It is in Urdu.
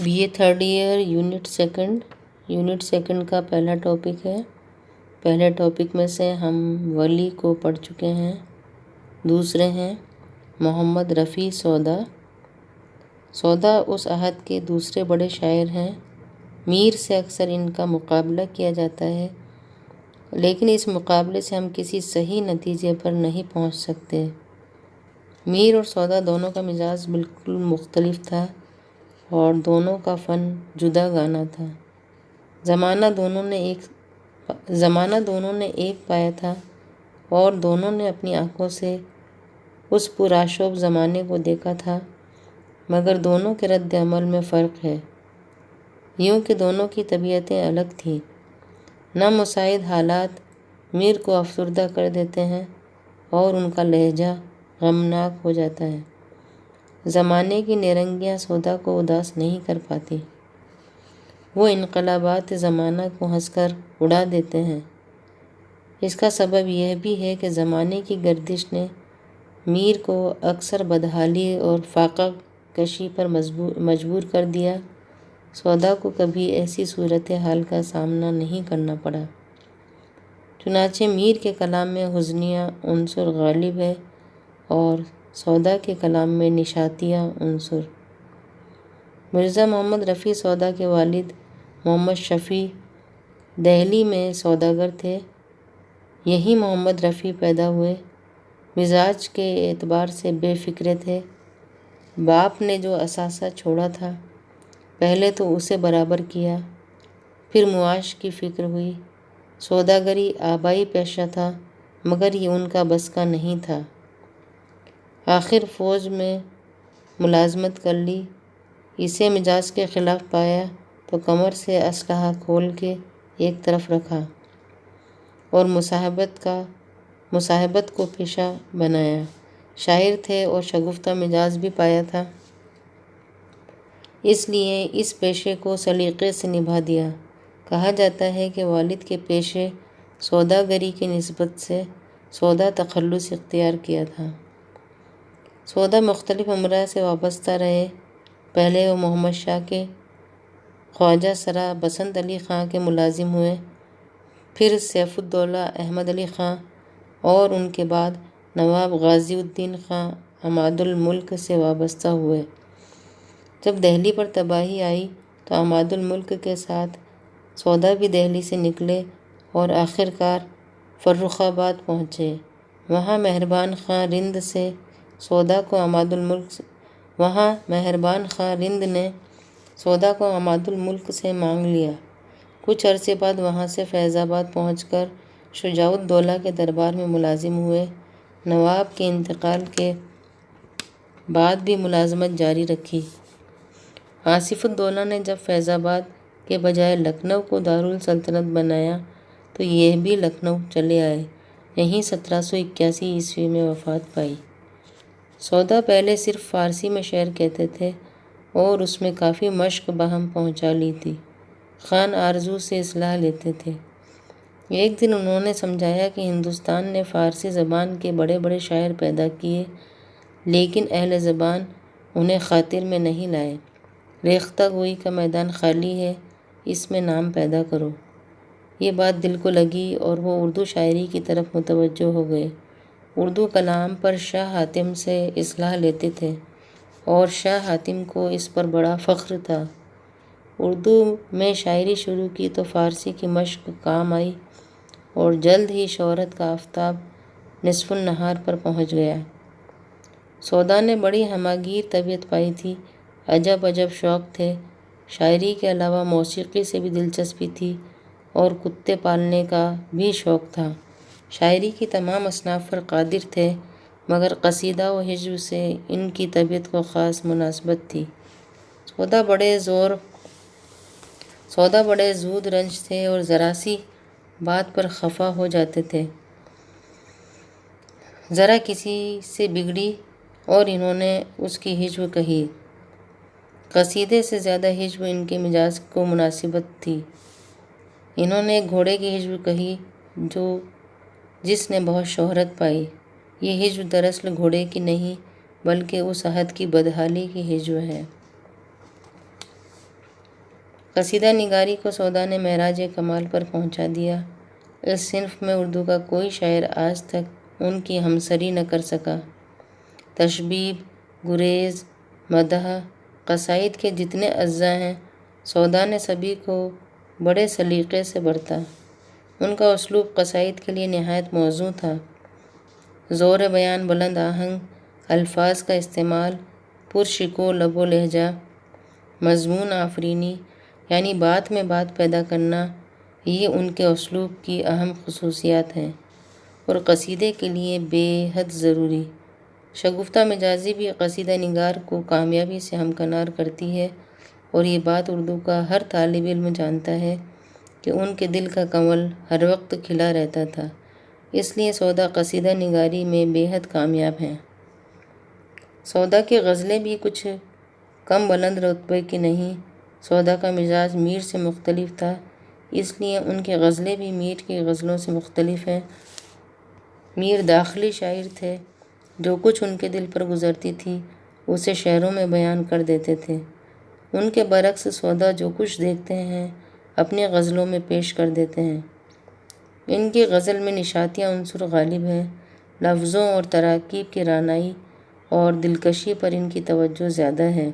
Be A third year unit second کا پہلا ٹاپک ہے۔ پہلے ٹاپک میں سے ہم ولی کو پڑھ چکے ہیں۔ دوسرے ہیں محمد رفیع سودا۔ سودا اس عہد کے دوسرے بڑے شاعر ہیں۔ میر سے اکثر ان کا مقابلہ کیا جاتا ہے، لیکن اس مقابلے سے ہم کسی صحیح نتیجے پر نہیں پہنچ سکتے۔ میر اور سودا دونوں کا مزاج بالکل مختلف تھا اور دونوں کا فن جدا گانا تھا۔ زمانہ دونوں نے ایک پایا تھا اور دونوں نے اپنی آنکھوں سے اس پرآشوب زمانے کو دیکھا تھا، مگر دونوں کے رد عمل میں فرق ہے۔ یوں کہ دونوں کی طبیعتیں الگ تھیں۔ نامساعد حالات میر کو افسردہ کر دیتے ہیں اور ان کا لہجہ غمناک ہو جاتا ہے۔ زمانے کی نیرنگیاں سودا کو اداس نہیں کر پاتی۔ وہ انقلابات زمانہ کو ہنس کر اڑا دیتے ہیں۔ اس کا سبب یہ بھی ہے کہ زمانے کی گردش نے میر کو اکثر بدحالی اور فاقہ کشی پر مجبور کر دیا۔ سودا کو کبھی ایسی صورتحال کا سامنا نہیں کرنا پڑا۔ چنانچہ میر کے کلام میں حزنیہ عنصر غالب ہے اور سودا کے کلام میں نشاطیہ عنصر۔ مرزا محمد رفیع سودا کے والد محمد شفیع دہلی میں سوداگر تھے۔ یہیں محمد رفیع پیدا ہوئے۔ مزاج کے اعتبار سے بے فکرے تھے۔ باپ نے جو اثاثہ چھوڑا تھا، پہلے تو اسے برابر کیا، پھر معاش کی فکر ہوئی۔ سوداگری آبائی پیشہ تھا، مگر یہ ان کا بس کا نہیں تھا۔ آخر فوج میں ملازمت کر لی۔ اسے مزاج کے خلاف پایا تو کمر سے اسلحہ کھول کے ایک طرف رکھا اور مصاحبت کو پیشہ بنایا۔ شاعر تھے اور شگفتہ مزاج بھی پایا تھا، اس لیے اس پیشے کو سلیقے سے نبھا دیا۔ کہا جاتا ہے کہ والد کے پیشے سوداگری کی نسبت سے سودا تخلص اختیار کیا تھا۔ سودا مختلف امراء سے وابستہ رہے۔ پہلے وہ محمد شاہ کے خواجہ سرا بسنت علی خاں کے ملازم ہوئے، پھر سیف الدولہ احمد علی خاں اور ان کے بعد نواب غازی الدین خاں عماد الملک سے وابستہ ہوئے۔ جب دہلی پر تباہی آئی تو عماد الملک کے ساتھ سودا بھی دہلی سے نکلے اور آخرکار فرخ آباد پہنچے۔ وہاں مہربان خاں رند نے سودا کو عماد الملک سے مانگ لیا۔ کچھ عرصے بعد وہاں سے فیض آباد پہنچ کر شجاع الدولہ کے دربار میں ملازم ہوئے۔ نواب کے انتقال کے بعد بھی ملازمت جاری رکھی۔ آصف الدولہ نے جب فیض آباد کے بجائے لکھنؤ کو دارالسلطنت بنایا تو یہ بھی لکھنؤ چلے آئے۔ یہیں 1781 عیسوی میں وفات پائی۔ سودا پہلے صرف فارسی میں شعر کہتے تھے اور اس میں کافی مشق بہم پہنچا لی تھی۔ خان آرزو سے اصلاح لیتے تھے۔ ایک دن انہوں نے سمجھایا کہ ہندوستان نے فارسی زبان کے بڑے بڑے شاعر پیدا کیے، لیکن اہل زبان انہیں خاطر میں نہیں لائے۔ ریختہ گوئی کا میدان خالی ہے، اس میں نام پیدا کرو۔ یہ بات دل کو لگی اور وہ اردو شاعری کی طرف متوجہ ہو گئے۔ اردو کلام پر شاہ حاتم سے اصلاح لیتے تھے اور شاہ حاتم کو اس پر بڑا فخر تھا۔ اردو میں شاعری شروع کی تو فارسی کی مشق کام آئی اور جلد ہی شہرت کا آفتاب نصف النہار پر پہنچ گیا۔ سودا نے بڑی ہمہ گیر طبیعت پائی تھی۔ عجب شوق تھے۔ شاعری کے علاوہ موسیقی سے بھی دلچسپی تھی اور کتے پالنے کا بھی شوق تھا۔ شاعری کی تمام اصناف پر قادر تھے، مگر قصیدہ و ہجو سے ان کی طبیعت کو خاص مناسبت تھی۔ سودا بڑے زود رنج تھے اور ذرا سی بات پر خفا ہو جاتے تھے۔ ذرا کسی سے بگڑی اور انہوں نے اس کی ہجو کہی۔ قصیدے سے زیادہ ہجو ان کے مزاج کو مناسبت تھی۔ انہوں نے ایک گھوڑے کی ہجو کہی جس نے بہت شہرت پائی۔ یہ ہجو دراصل گھوڑے کی نہیں بلکہ اس عہد کی بدحالی کی ہجو ہے۔ قصیدہ نگاری کو سودا نے معراج کمال پر پہنچا دیا۔ اس صنف میں اردو کا کوئی شاعر آج تک ان کی ہمسری نہ کر سکا۔ تشبیب، گریز، مدح، قصائد کے جتنے اجزاء ہیں، سودا نے سبھی کو بڑے سلیقے سے برتا۔ ان کا اسلوب قصائد کے لیے نہایت موزوں تھا۔ زور بیان، بلند آہنگ الفاظ کا استعمال، پرشکوہ لب و لہجہ، مضمون آفرینی یعنی بات میں بات پیدا کرنا، یہ ان کے اسلوب کی اہم خصوصیات ہیں اور قصیدے کے لیے بے حد ضروری۔ شگفتہ مزاجی بھی قصیدہ نگار کو کامیابی سے ہمکنار کرتی ہے، اور یہ بات اردو کا ہر طالب علم جانتا ہے کہ ان کے دل کا کنول ہر وقت کھلا رہتا تھا۔ اس لیے سودا قصیدہ نگاری میں بے حد کامیاب ہیں۔ سودا کی غزلیں بھی کچھ کم بلند رتبے کی نہیں۔ سودا کا مزاج میر سے مختلف تھا، اس لیے ان کی غزلیں بھی میر کی غزلوں سے مختلف ہیں۔ میر داخلی شاعر تھے، جو کچھ ان کے دل پر گزرتی تھی اسے شعروں میں بیان کر دیتے تھے۔ ان کے برعکس سودا جو کچھ دیکھتے ہیں اپنی غزلوں میں پیش کر دیتے ہیں۔ ان کی غزل میں نشاطیہ عنصر غالب ہے۔ لفظوں اور تراکیب کی رعنائی اور دلکشی پر ان کی توجہ زیادہ ہے۔